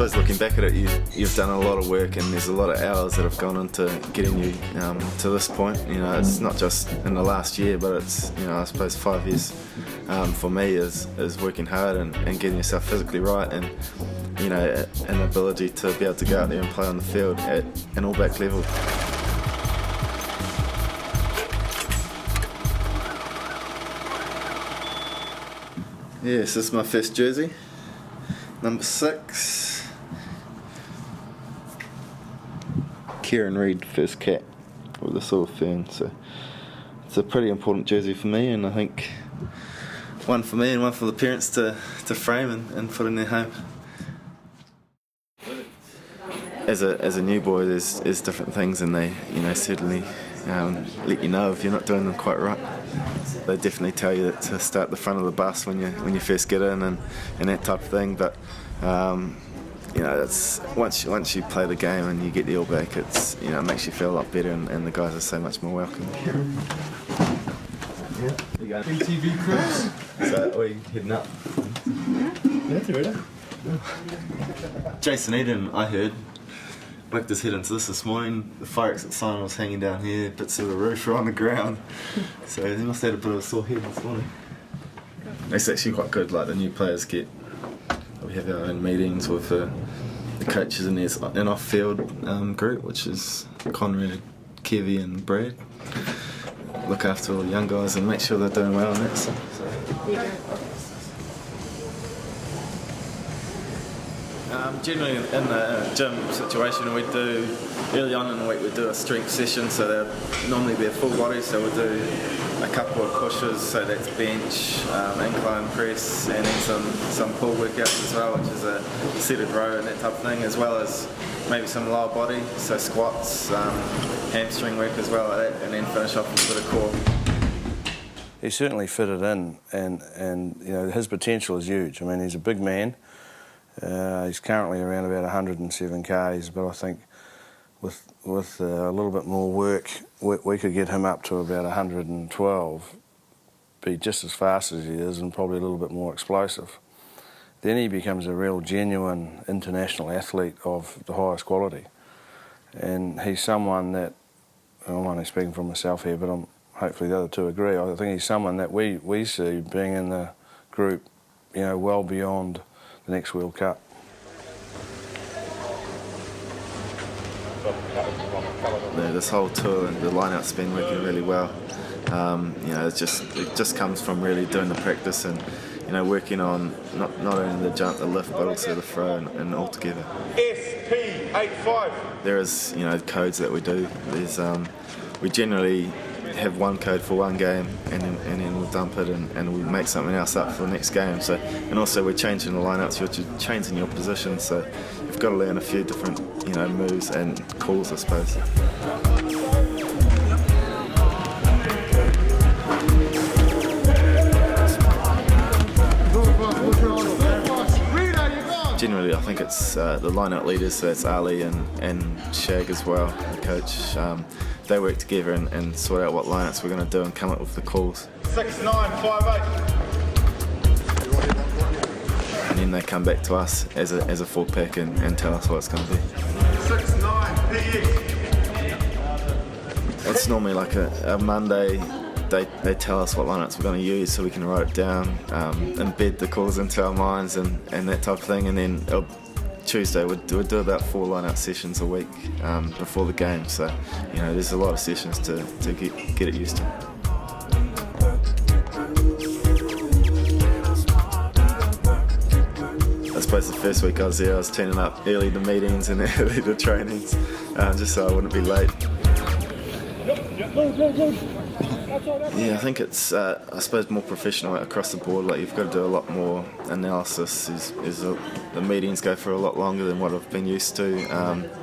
suppose looking back at it, you've done a lot of work, and there's a lot of hours that have gone into getting you to this point. It's not just in the last year, but it's I suppose 5 years for me is working hard and getting yourself physically right, and an ability to be able to go out there and play on the field at an all-back level. Yes, this is my first jersey, number 6. Kieran Read, first cap with the silver fern. So it's a pretty important jersey for me, and I think one for me and one for the parents to frame and put in their home. As a new boy, there's different things, and they certainly let you know if you're not doing them quite right. They definitely tell you to start the front of the bus when you first get in and that type of thing. But it's once you play the game and you get the all back, it makes you feel a lot better, and the guys are so much more welcome. Yeah, you go. ATV cruise. So are you heading up? That's alright. Jason Eden, I heard, whacked his head into this morning. The fire exit sign was hanging down here, bits of the roof were on the ground. So he must have had a bit of a sore head this morning. It's actually quite good, like the new players we have our own meetings with the coaches in an off-field group, which is Conrad, Kevy and Brad. Look after all the young guys and make sure they're doing well on that stuff. Generally in the gym situation, we do early on in the week we do a strength session, so they'll normally be a full body, so we'll do a couple of pushes, so that's bench, incline press, and then some pull workouts as well, which is a seated row and that type of thing, as well as maybe some lower body, so squats, hamstring work as well, like that, and then finish off with a bit of core. He certainly fitted in, and his potential is huge. I mean, he's a big man. He's currently around about 107 k's, but I think with a little bit more work, we could get him up to about 112, be just as fast as he is and probably a little bit more explosive. Then he becomes a real genuine international athlete of the highest quality. And he's someone that, I'm only speaking for myself here, but hopefully the other two agree, I think he's someone that we see being in the group, well beyond the next World Cup. This whole tour, the line-out's been working really well. It just comes from really doing the practice and working on not only the jump, the lift, but also the throw and all together. SP85. There is codes that we do. There's we generally have one code for one game, and then we'll dump it and we'll make something else up for the next game. So, and also we're changing the lineups, you're changing your position, so you've got to learn a few different moves and calls, I suppose. Generally, I think it's the line-out leaders, so it's Ali and Shag as well, the coach. They work together and sort out what line-outs we're going to do and come up with the calls. 6958. And then they come back to us as a full pack and tell us what it's going to be. 69 PX. It's normally like a Monday. They tell us what lineups we're going to use so we can write it down, embed the calls into our minds and that type of thing, and then Tuesday we'd do about 4 line-out sessions a week before the game, so there's a lot of sessions to get it used to. I suppose the first week I was there, I was turning up early to meetings and early to trainings, just so I wouldn't be late. Yeah, I think it's, I suppose, more professional across the board. Like, you've got to do a lot more analysis. The meetings go for a lot longer than what I've been used to,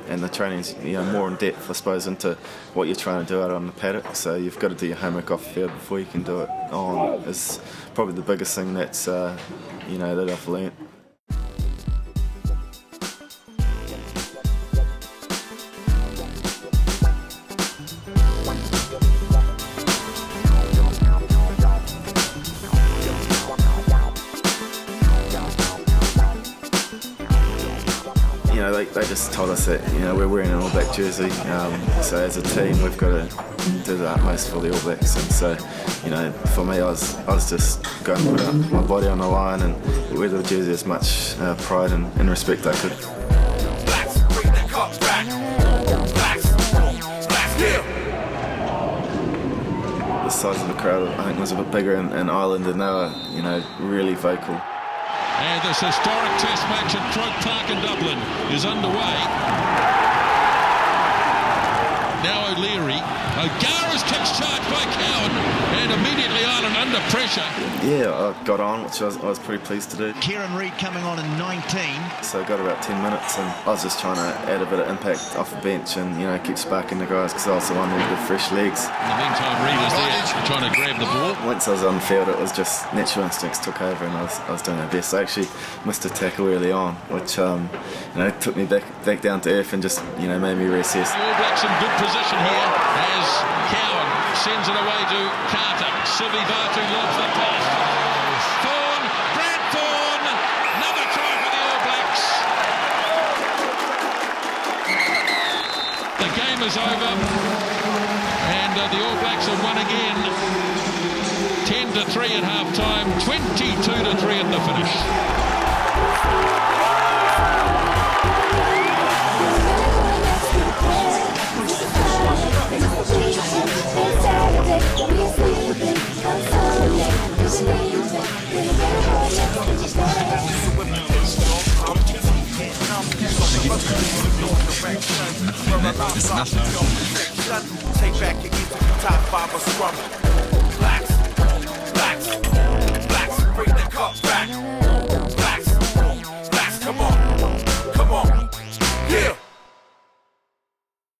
and the training's more in depth, I suppose, into what you're trying to do out on the paddock. So you've got to do your homework off the field before you can do it on. Is probably the biggest thing that's that I've learnt. they just told us that we're wearing an All Black jersey, so as a team we've got to do the utmost for the All Blacks, and so for me I was just going to put my body on the line and wear the jersey as much pride and respect I could. The size of the crowd I think was a bit bigger in Ireland, and they were really vocal. And this historic test match at Croke Park in Dublin is underway. Now O'Leary. O'Gara's kicks charged by Cowan, and immediately Ireland under pressure. Yeah, I got on, which I was pretty pleased to do. Kieran Read coming on in 19. So I got about 10 minutes, and I was just trying to add a bit of impact off the bench and keep sparking the guys, because I was the one with the fresh legs. In the meantime, Read is there trying to grab the ball. Once I was on the field, it was just natural instincts took over, and I was doing my best. I actually missed a tackle early on, which took me back down to earth and just made me reassess. The All Blacks in good position here as Cowan sends it away to Carter. Sivi Vatu lobs the pass. Thorne, Brad Thorne, another try for the All Blacks. The game is over, and the All Blacks have won again. 10-3 at half time, 22-3 at the finish. Take back your top 5 or scrub. Black